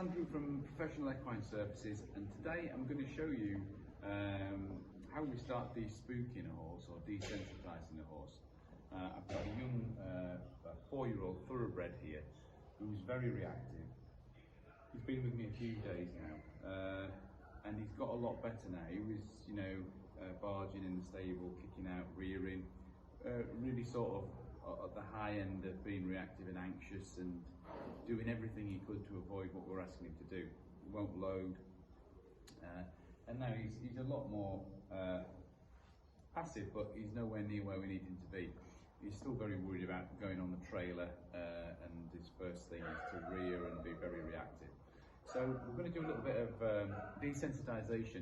Andrew from Professional Equine Services, and today I'm going to show you how we start despooking a horse or desensitizing a horse. I've got a young 4-year-old thoroughbred here who's very reactive. He's been with me a few days now, and he's got a lot better now. He was, barging in the stable, kicking out, rearing, really sort of at the high end of being reactive and anxious and doing everything he could to avoid what we're asking him to do. He won't load, and now he's a lot more passive, but he's nowhere near where we need him to be. He's still very worried about going on the trailer, and his first thing is to rear and be very reactive. So we're going to do a little bit of desensitization,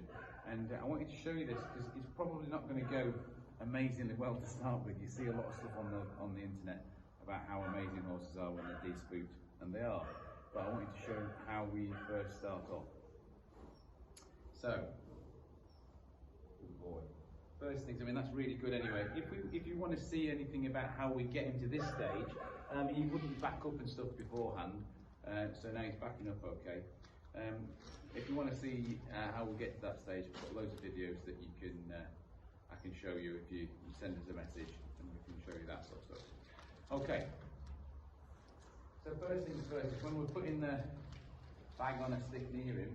and I wanted to show you this because it's probably not going to go amazingly well to start with. You see a lot of stuff on the internet about how amazing horses are when they're despooked, and they are, but I wanted to show how we first start off. So, good boy. First things, that's really good anyway. If you want to see anything about how we get him to this stage, he wouldn't back up and stuff beforehand, so now he's backing up okay. If you want to see how we get to that stage, I've got loads of videos that you can I can show you if you send us a message, and we can show you that sort of stuff. Okay, so first things first is when we're putting the bag on a stick near him,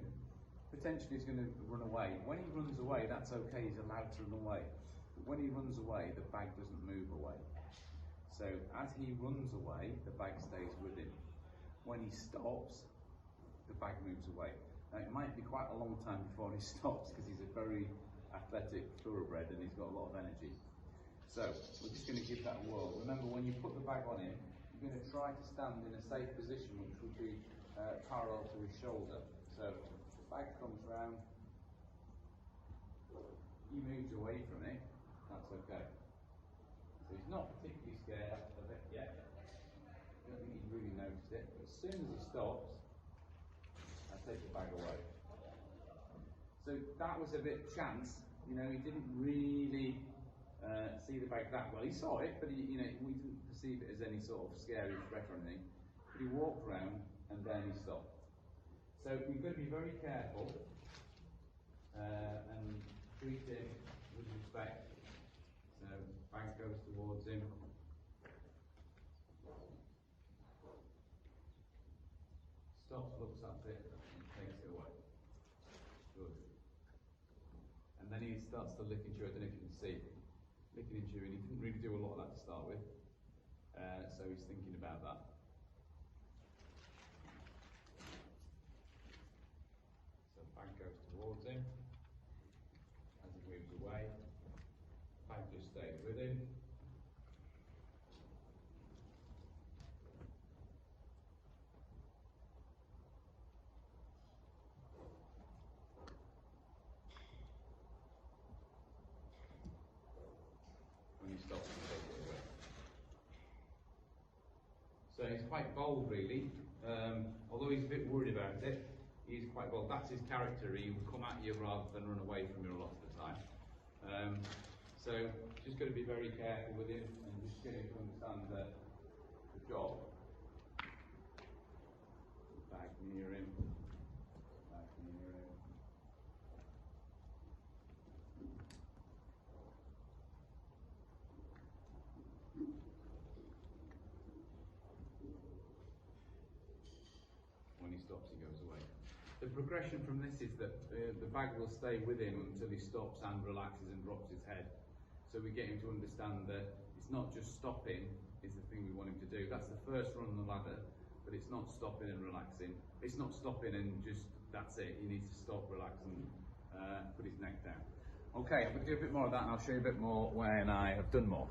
potentially he's going to run away. When he runs away, that's okay, he's allowed to run away. But when he runs away, the bag doesn't move away. So as he runs away, the bag stays with him. When he stops, the bag moves away. Now it might be quite a long time before he stops because he's a very athletic thoroughbred and he's got a lot of energy. So we're just going to give that a whirl. Remember, when you put the bag on him, you're going to try to stand in a safe position, which would be parallel to his shoulder. So the bag comes round, he moves away from it, that's okay. So he's not particularly scared of it yet. I don't think he's really noticed it, but as soon as he stops, I take the bag away. So that was a bit chance, he didn't really see the bag that well. He saw it, but we didn't perceive it as any sort of scary threat or anything. But he walked around and then he stopped. So we've got to be very careful and treat him with respect. So bag goes towards him. Stops, looks at it, and takes it away. Good. And then he starts to lick and chew. I don't know if you can see. Licking and chewing. He didn't really do a lot of that to start with. So he's thinking about that. So bag goes towards him. As he moves away, bag just stays with him. When he stops and takes it away. So he's quite bold really, although he's a bit worried about it, he's quite bold. That's his character, he will come at you rather than run away from you a lot of the time. So just got to be very careful with him and just get him to understand the job. Bag near him, bag near him. When he stops, he goes away. The progression from this is that the bag will stay with him until he stops and relaxes and drops his head. So we get him to understand that it's not just stopping is the thing we want him to do. That's the first run on the ladder, but it's not stopping and relaxing. It's not stopping and just, that's it. He needs to stop, relax, and put his neck down. Okay, I'm going to do a bit more of that and I'll show you a bit more when I have done more.